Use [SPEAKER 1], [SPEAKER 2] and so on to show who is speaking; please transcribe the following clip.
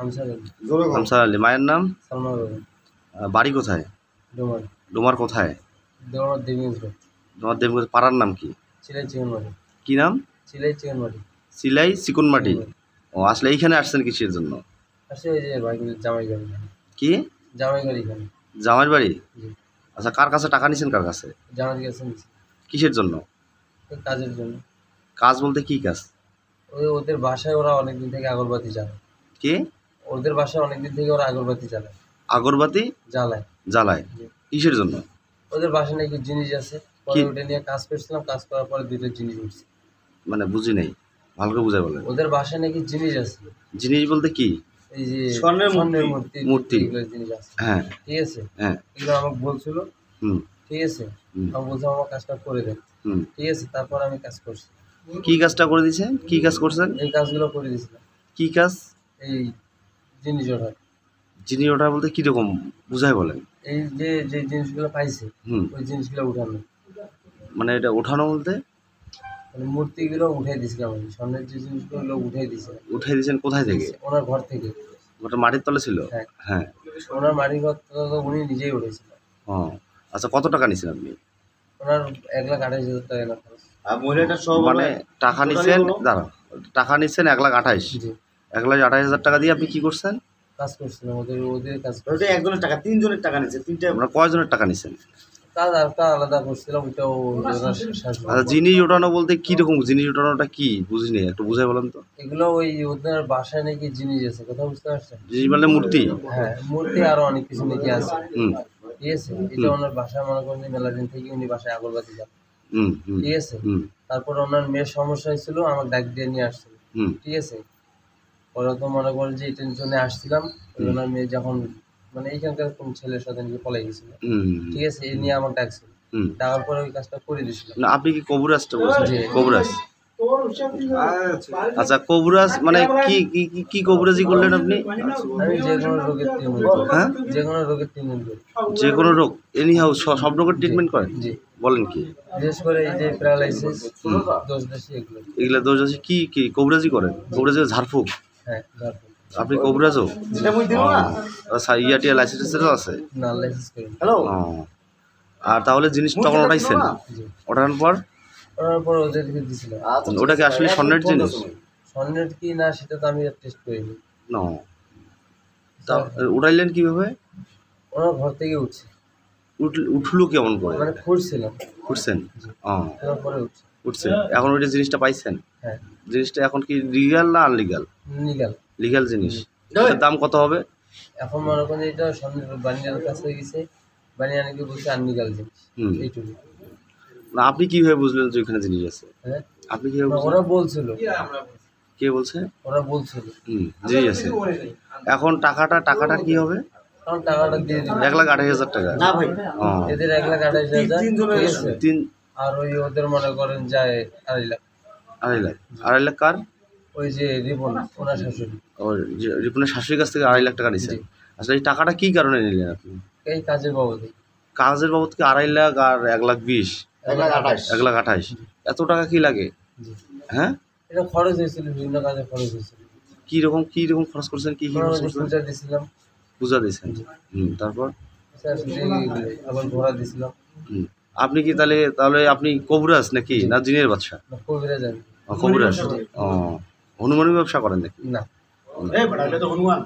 [SPEAKER 1] আমসার আলী। মায়ের নাম?
[SPEAKER 2] সালমা বেগম।
[SPEAKER 1] বাড়ি কোথায়?
[SPEAKER 2] ডোমার।
[SPEAKER 1] ডোমার কোথায়?
[SPEAKER 2] ডোমার দেবীগঞ্জ।
[SPEAKER 1] তোমার দেবগঞ্জ। পাড়ার নাম কি?
[SPEAKER 2] চিলাই চিকনমাটি।
[SPEAKER 1] কি নাম?
[SPEAKER 2] চিলাই চিকনমাটি।
[SPEAKER 1] সিলাই চিকনমাটি। ও, আসলে এইখানে আসছেন কিসের জন্য?
[SPEAKER 2] আসলে এই যে ভাই জামাই গাড়ি।
[SPEAKER 1] কি?
[SPEAKER 2] জামাই গাড়ি এখানে।
[SPEAKER 1] জামাইয়ের বাড়ি?
[SPEAKER 2] জি।
[SPEAKER 1] আচ্ছা, কার কাছে টাকা নিছেন? কার কাছে?
[SPEAKER 2] জামাই কাছে নিছি।
[SPEAKER 1] কিসের জন্য?
[SPEAKER 2] কাজের জন্য।
[SPEAKER 1] কাজ বলতে কি কাজ?
[SPEAKER 2] ওদের বাসায় ওরা অনেকদিন থেকে আগরবাতি জ্বালায়।
[SPEAKER 1] কি?
[SPEAKER 2] ওদের বাসায় অনেকদিন থেকে ওরা আগরবাতি জ্বালায়।
[SPEAKER 1] আগরবাতি
[SPEAKER 2] জ্বালায়?
[SPEAKER 1] জ্বালায়। কিসের জন্য?
[SPEAKER 2] ওদের বাসায় নাকি জিনিস আছে, পরে ওটা নিয়ে কাজ করছিলাম, কাজ করার পরে দুটো জিনিস উঠছে।
[SPEAKER 1] মানে বুঝি নাই, ভালো করে বুঝাই বলেন।
[SPEAKER 2] ওদের বাসায় নাকি জিনিস আছে।
[SPEAKER 1] জিনিস বলতে কি?
[SPEAKER 2] এই যে
[SPEAKER 1] স্বর্ণের
[SPEAKER 2] মূর্তি এগুলো জিনিস আছে।
[SPEAKER 1] হ্যাঁ,
[SPEAKER 2] ঠিক আছে।
[SPEAKER 1] হ্যাঁ,
[SPEAKER 2] এগুলো আমাকে বলছিল। ঠিক আছে। আমি বলছিলাম আমার কাজটা করে দেন। ঠিক আছে, তারপর আমি কাজ করছি।
[SPEAKER 1] কি কাজটা করে দিয়েছেন? কি কাজ করছেন?
[SPEAKER 2] এই কাজগুলো করে দিয়েছিলাম।
[SPEAKER 1] কি কাজ?
[SPEAKER 2] এই জিনিস ওঠার।
[SPEAKER 1] জিনিস ওঠা বলতে কিরকম বুঝাই বলেন?
[SPEAKER 2] এই যে যে জিনিসগুলো পাইছে ওই জিনিসগুলো উঠানো।
[SPEAKER 1] মানে এটা ওঠানো বলতে?
[SPEAKER 2] মানে মূর্তিগুলো উঠাই দিয়েছিলাম আমি, স্বর্ণের যে জিনিসগুলো উঠাই দিয়েছিলাম।
[SPEAKER 1] উঠাই দিয়েছেন কোথায় থেকে?
[SPEAKER 2] ওনার ঘর থেকে।
[SPEAKER 1] ওটা মাটির তলে ছিল?
[SPEAKER 2] হ্যাঁ,
[SPEAKER 1] হ্যাঁ।
[SPEAKER 2] ওনার মাটির ঘর তো উনি নিজেই উঠেছিলেন।
[SPEAKER 1] ও আচ্ছা, কত টাকা নিছেন আপনি?
[SPEAKER 2] ওনার 1,28,000 টাকা না খরচ।
[SPEAKER 1] মানে টাকা নিছেন, দাঁড়াও, টাকা নিছেন 1,28,000।
[SPEAKER 2] জি।
[SPEAKER 1] 1,28,000 টাকা দিয়ে আপনি কি করছেন?
[SPEAKER 2] কাজ করছিলাম ওদের কাজ।
[SPEAKER 3] ওটা একজনের টাকা, তিনজনের টাকা নিচ্ছে, তিনটা।
[SPEAKER 1] আমরা কয়জনের টাকা নিছেন?
[SPEAKER 2] কাজ আরেকটা আলাদা করছিলাম, ওইটাও
[SPEAKER 1] আচ্ছা, জিনিস ওঠানো বলতে কি রকম? জিনিস ওঠানোটা কি বুঝিনি, একটু বুঝাই বলেন তো।
[SPEAKER 2] এগুলো ওই ওদের বাসায় নাকি জিনিস আছে, কথা বুঝতে পারছেন?
[SPEAKER 1] জিনিস মানে মূর্তি?
[SPEAKER 2] হ্যাঁ, মূর্তি আরো অনেক কিছু নাকি আছে। ঠিক আছে। এটা ওনার বাসায় মনে করেন যে মেলা দিন থেকে উনি বাসায় আগরবাতি জ্বালান। ঠিক আছে। তারপর ওনার মেয়ের সমস্যা হয়েছিল, আমাকে ডাক দিয়ে নিয়ে আসছিল। ঠিক আছে। পরে তো মনে করেন যে এই টেনশনে আসছিলাম, ওনার মেয়ে যখন মানে এইখানকার কোন ছেলের সাথে নাকি পলাই গেছিল। ঠিক আছে, এই নিয়ে আমাকে ডাকছিল। ডাকার পরে ওই কাজটা করে দিয়েছিল।
[SPEAKER 1] না, আপনি কি কবিরাজটা বলছেন?
[SPEAKER 2] জি।
[SPEAKER 1] কবিরাজ। আচ্ছা, কবিরাজ মানে কি কি কি কবিরাজি করলেন আপনি?
[SPEAKER 2] আমি যে কোনো রোগের ট্রিটমেন্ট করি।
[SPEAKER 1] হ্যাঁ,
[SPEAKER 2] যে কোনো রোগের ট্রিটমেন্ট করি।
[SPEAKER 1] যে কোনো রোগ? এনি হাউ সব রোগের ট্রিটমেন্ট করেন?
[SPEAKER 2] জি।
[SPEAKER 1] বলেন কি?
[SPEAKER 2] বিশেষ করে এই যে প্যারালাইসিস, দোষদাসী, এগুলো।
[SPEAKER 1] এগুলা দোষ আছে? কি কি কবিরাজি করেন? কবিরাজি ঝাড়ফুঁক?
[SPEAKER 2] হ্যাঁ।
[SPEAKER 1] আপনি কবিরাজও? আচ্ছা, ইয়াটিয়া লাইসেন্সেরও আছে?
[SPEAKER 2] না, লাইসেন্স করি।
[SPEAKER 1] আর তাহলে জিনিস তখন ওঠাইছেন? ওঠানোর পর
[SPEAKER 2] ওঠার পর ওদেরকে দিয়েছিলাম।
[SPEAKER 1] ওটা কি আসলে স্বর্ণের জিনিস?
[SPEAKER 2] স্বর্ণের কি না সেটা তো আমি টেস্ট করিনি।
[SPEAKER 1] না, তা উঠাইলেন কিভাবে?
[SPEAKER 2] ওনার ঘর থেকে উঠছে।
[SPEAKER 1] উঠলো কেমন করে?
[SPEAKER 2] মানে খুঁড়ছিলাম।
[SPEAKER 1] উঠছেন?
[SPEAKER 2] তারপরে
[SPEAKER 1] উঠছে। এখন ওইটা জিনিসটা পাইছেন?
[SPEAKER 2] হ্যাঁ।
[SPEAKER 1] জিনিসটা এখন কি লিগাল না আনলিগাল?
[SPEAKER 2] লিগাল।
[SPEAKER 1] লিগাল জিনিস। এটার দাম কত হবে?
[SPEAKER 2] এখন মনে করেন এটা স্বর্ণের বানিয়ার কাছে গেছে, বানিয়ে নাকি বলছে আনলিগাল জিনিস। এইটুকু।
[SPEAKER 1] না, আপনি কিভাবে বুঝলেন যে ওইখানে জিনিস আছে?
[SPEAKER 2] হ্যাঁ,
[SPEAKER 1] আপনি কিভাবে বুঝলেন?
[SPEAKER 2] ওরা বলছিল।
[SPEAKER 1] কে বলছে?
[SPEAKER 2] ওরা বলছিল
[SPEAKER 1] জিনিস আছে। এখন টাকাটা কি হবে?
[SPEAKER 2] কারণ টাকাটা দিয়ে দিল
[SPEAKER 1] 1,28,000 টাকা।
[SPEAKER 3] না ভাই,
[SPEAKER 2] এদের 1,28,000।
[SPEAKER 3] তিনজনের
[SPEAKER 2] ঠিক আছে। আর ওই ওদের মনে করেন যায় 2.5 লাখ।
[SPEAKER 1] 2.5 লাখ? 2.5 লাখ কার?
[SPEAKER 2] ওই যে রিপন, ওনার শাশুড়ি।
[SPEAKER 1] ও, রিপনের শাশুড়ির কাছ থেকে 2.5 লাখ টাকা নিছেন? আসলে এই টাকাটা কি কারণে নিলেন আপনি?
[SPEAKER 2] এই কাজের বাবদে।
[SPEAKER 1] কাজের বাবদ কি 2.5 লাখ আর 1,20,000?
[SPEAKER 3] 1,28,000।
[SPEAKER 1] এত টাকা কি লাগে? হ্যাঁ,
[SPEAKER 2] এটা খরচ হয়েছিল, বিভিন্ন কাজে খরচ হয়েছিল।
[SPEAKER 1] কি রকম খরচ করছেন? কি খরচ করছেন?
[SPEAKER 2] পূজা দিয়েছিলাম।
[SPEAKER 1] পূজা দিয়েছেন? তারপর
[SPEAKER 2] আবার ঘোড়া দিয়েছিলাম।
[SPEAKER 1] আপনি কি তাহলে আপনি কবিরাজ নাকি না জিনের বাদশা?
[SPEAKER 2] কবিরা যান।
[SPEAKER 1] কবিরাজ। হনুমানের ব্যবসা করেন নাকি?
[SPEAKER 2] না।
[SPEAKER 3] হনুমান।